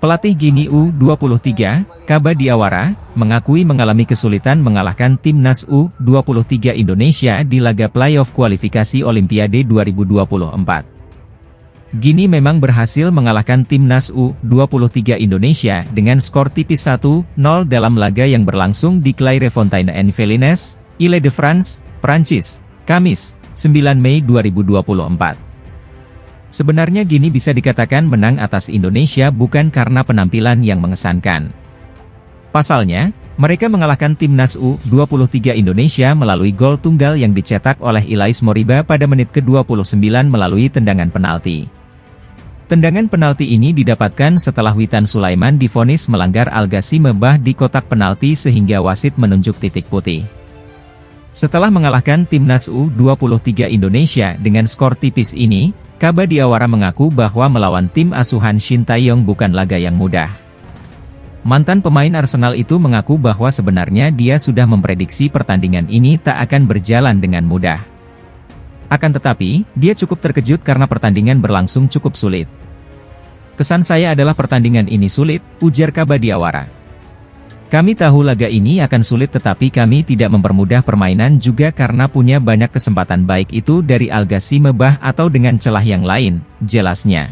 Pelatih Gini U23, Kaba Diawara, mengakui mengalami kesulitan mengalahkan timnas U23 Indonesia di laga playoff kualifikasi Olimpiade 2024. Gini memang berhasil mengalahkan timnas U23 Indonesia dengan skor tipis 1-0 dalam laga yang berlangsung di Clairefontaine-en-Yvelines, Ile-de-France, Prancis, Kamis, 9 Mei 2024. Sebenarnya Gini bisa dikatakan menang atas Indonesia bukan karena penampilan yang mengesankan. Pasalnya, mereka mengalahkan timnas U23 Indonesia melalui gol tunggal yang dicetak oleh Ilais Moriba pada menit ke-29 melalui tendangan penalti. Tendangan penalti ini didapatkan setelah Witan Sulaiman divonis melanggar Al-Ghazi Mebah di kotak penalti sehingga wasit menunjuk titik putih. Setelah mengalahkan timnas U23 Indonesia dengan skor tipis ini, Kaba Diawara mengaku bahwa melawan tim asuhan Shin Tae-yong bukan laga yang mudah. Mantan pemain Arsenal itu mengaku bahwa sebenarnya dia sudah memprediksi pertandingan ini tak akan berjalan dengan mudah. Akan tetapi, dia cukup terkejut karena pertandingan berlangsung cukup sulit. "Kesan saya adalah pertandingan ini sulit," ujar Kaba Diawara. "Kami tahu laga ini akan sulit tetapi kami tidak mempermudah permainan juga karena punya banyak kesempatan baik itu dari Al-Ghazi Mebah atau dengan celah yang lain," jelasnya.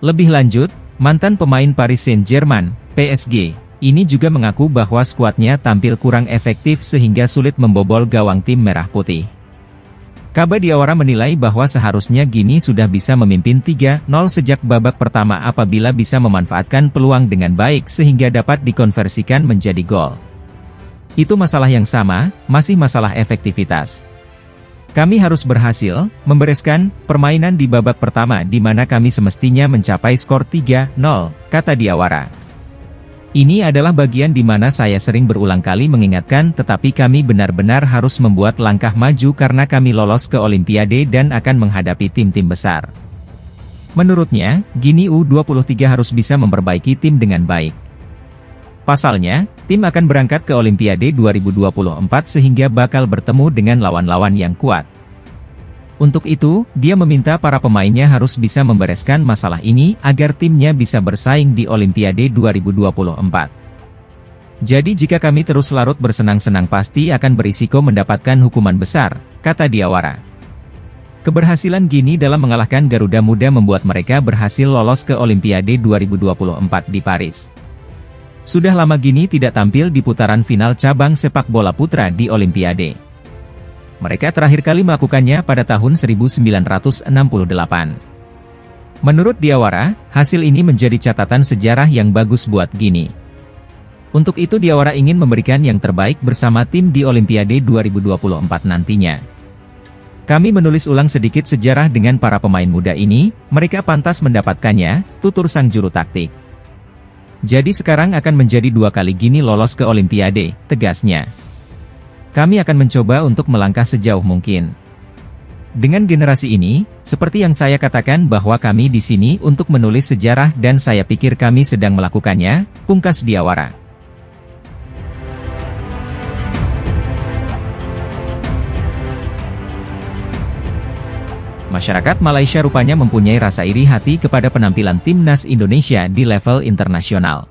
Lebih lanjut, mantan pemain Paris Saint-Germain, PSG, ini juga mengaku bahwa skuadnya tampil kurang efektif sehingga sulit membobol gawang tim Merah Putih. Kaba Diawara menilai bahwa seharusnya Gini sudah bisa memimpin 3-0 sejak babak pertama apabila bisa memanfaatkan peluang dengan baik sehingga dapat dikonversikan menjadi gol. Itu masalah yang sama, masih masalah efektivitas. "Kami harus berhasil membereskan permainan di babak pertama di mana kami semestinya mencapai skor 3-0, kata Diawara. "Ini adalah bagian di mana saya sering berulang kali mengingatkan tetapi kami benar-benar harus membuat langkah maju karena kami lolos ke Olimpiade dan akan menghadapi tim-tim besar." Menurutnya, Gini U23 harus bisa memperbaiki tim dengan baik. Pasalnya, tim akan berangkat ke Olimpiade 2024 sehingga bakal bertemu dengan lawan-lawan yang kuat. Untuk itu, dia meminta para pemainnya harus bisa membereskan masalah ini agar timnya bisa bersaing di Olimpiade 2024. "Jadi jika kami terus larut bersenang-senang pasti akan berisiko mendapatkan hukuman besar," kata Diawara. Keberhasilan Gini dalam mengalahkan Garuda Muda membuat mereka berhasil lolos ke Olimpiade 2024 di Paris. Sudah lama Gini tidak tampil di putaran final cabang sepak bola putra di Olimpiade. Mereka terakhir kali melakukannya pada tahun 1968. Menurut Diawara, hasil ini menjadi catatan sejarah yang bagus buat Gini. Untuk itu Diawara ingin memberikan yang terbaik bersama tim di Olimpiade 2024 nantinya. "Kami menulis ulang sedikit sejarah dengan para pemain muda ini, mereka pantas mendapatkannya," tutur sang juru taktik. "Jadi sekarang akan menjadi 2 kali Gini lolos ke Olimpiade," tegasnya. "Kami akan mencoba untuk melangkah sejauh mungkin. Dengan generasi ini, seperti yang saya katakan bahwa kami di sini untuk menulis sejarah dan saya pikir kami sedang melakukannya," pungkas Diawara. Masyarakat Malaysia rupanya mempunyai rasa iri hati kepada penampilan timnas Indonesia di level internasional.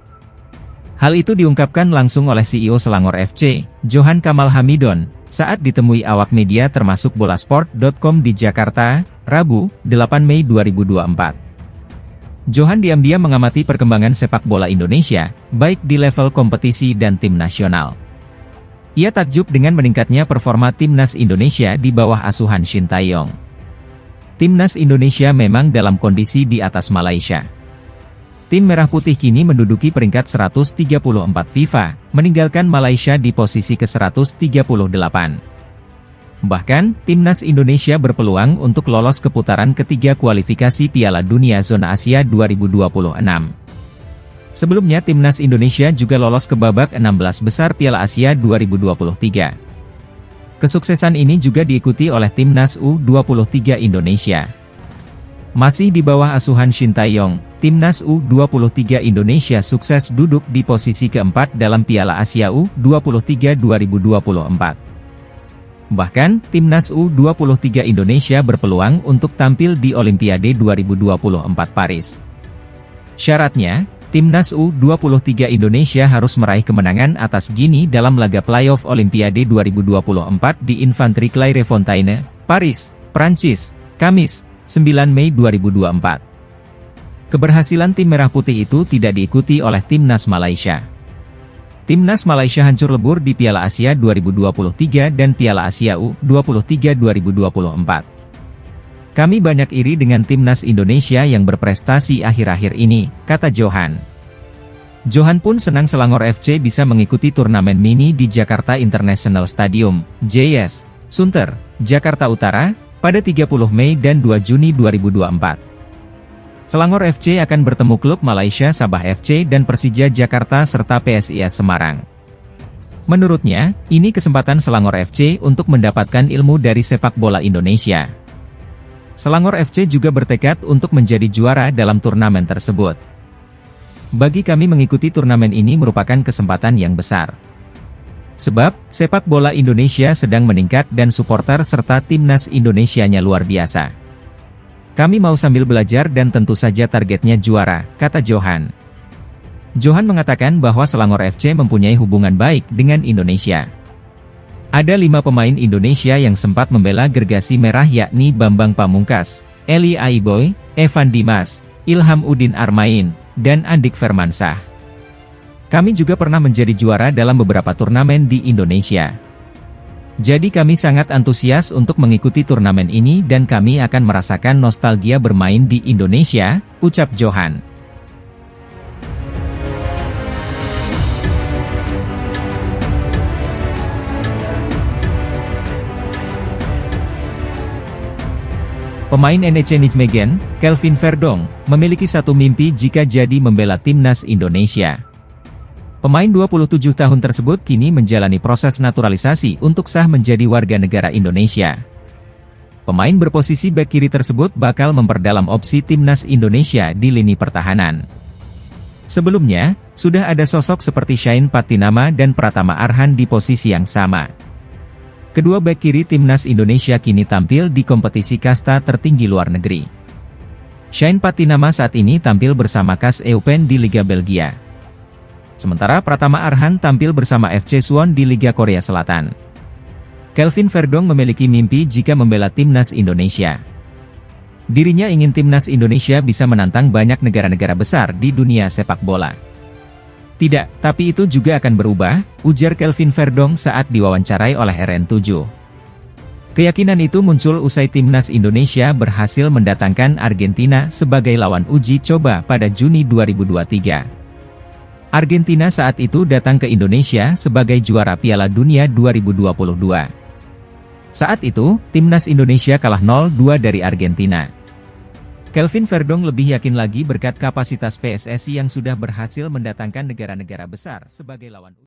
Hal itu diungkapkan langsung oleh CEO Selangor FC, Johan Kamal Hamidon, saat ditemui awak media termasuk Bolasport.com di Jakarta, Rabu, 8 Mei 2024. Johan diam-diam mengamati perkembangan sepak bola Indonesia, baik di level kompetisi dan tim nasional. Ia takjub dengan meningkatnya performa timnas Indonesia di bawah asuhan Shin Tae-yong. Timnas Indonesia memang dalam kondisi di atas Malaysia. Tim Merah Putih kini menduduki peringkat 134 FIFA, meninggalkan Malaysia di posisi ke-138. Bahkan, timnas Indonesia berpeluang untuk lolos ke putaran ketiga kualifikasi Piala Dunia Zona Asia 2026. Sebelumnya timnas Indonesia juga lolos ke babak 16 besar Piala Asia 2023. Kesuksesan ini juga diikuti oleh timnas U23 Indonesia. Masih di bawah asuhan Shin Tae-yong, Timnas U23 Indonesia sukses duduk di posisi keempat dalam Piala Asia U23 2024. Bahkan, Timnas U23 Indonesia berpeluang untuk tampil di Olimpiade 2024 Paris. Syaratnya, Timnas U23 Indonesia harus meraih kemenangan atas Gini dalam laga playoff Olimpiade 2024 di Infantry Clairefontaine, Paris, Prancis, Kamis, 9 Mei 2024. Keberhasilan tim Merah Putih itu tidak diikuti oleh Timnas Malaysia. Timnas Malaysia hancur lebur di Piala Asia 2023 dan Piala Asia U23 2024. Kami banyak iri dengan Timnas Indonesia yang berprestasi akhir-akhir ini, kata Johan. Johan pun senang Selangor FC bisa mengikuti turnamen mini di Jakarta International Stadium, JS, Sunter, Jakarta Utara, pada 30 Mei dan 2 Juni 2024. Selangor FC akan bertemu klub Malaysia Sabah FC dan Persija Jakarta serta PSIS Semarang. Menurutnya, ini kesempatan Selangor FC untuk mendapatkan ilmu dari sepak bola Indonesia. Selangor FC juga bertekad untuk menjadi juara dalam turnamen tersebut. Bagi kami mengikuti turnamen ini merupakan kesempatan yang besar. Sebab, sepak bola Indonesia sedang meningkat dan supporter serta timnas Indonesianya luar biasa. Kami mau sambil belajar dan tentu saja targetnya juara, kata Johan. Johan mengatakan bahwa Selangor FC mempunyai hubungan baik dengan Indonesia. Ada 5 pemain Indonesia yang sempat membela gergasi merah yakni Bambang Pamungkas, Eli Aiboy, Evan Dimas, Ilham Udin Armain, dan Andik Firmansyah. Kami juga pernah menjadi juara dalam beberapa turnamen di Indonesia. Jadi kami sangat antusias untuk mengikuti turnamen ini dan kami akan merasakan nostalgia bermain di Indonesia, ucap Johan. Pemain NEC Nijmegen, Kelvin Verdonk, memiliki satu mimpi jika jadi membela timnas Indonesia. Pemain 27 tahun tersebut kini menjalani proses naturalisasi untuk sah menjadi warga negara Indonesia. Pemain berposisi bek kiri tersebut bakal memperdalam opsi timnas Indonesia di lini pertahanan. Sebelumnya, sudah ada sosok seperti Shain Patinama dan Pratama Arhan di posisi yang sama. Kedua bek kiri timnas Indonesia kini tampil di kompetisi kasta tertinggi luar negeri. Shain Patinama saat ini tampil bersama KAS Eupen di Liga Belgia. Sementara Pratama Arhan tampil bersama FC Suwon di Liga Korea Selatan. Kelvin Verdonk memiliki mimpi jika membela timnas Indonesia. Dirinya ingin timnas Indonesia bisa menantang banyak negara-negara besar di dunia sepak bola. Tidak, tapi itu juga akan berubah, ujar Kelvin Verdonk saat diwawancarai oleh RN7. Keyakinan itu muncul usai timnas Indonesia berhasil mendatangkan Argentina sebagai lawan uji coba pada Juni 2023. Argentina saat itu datang ke Indonesia sebagai juara Piala Dunia 2022. Saat itu, timnas Indonesia kalah 0-2 dari Argentina. Kelvin Verdonk lebih yakin lagi berkat kapasitas PSSI yang sudah berhasil mendatangkan negara-negara besar sebagai lawan.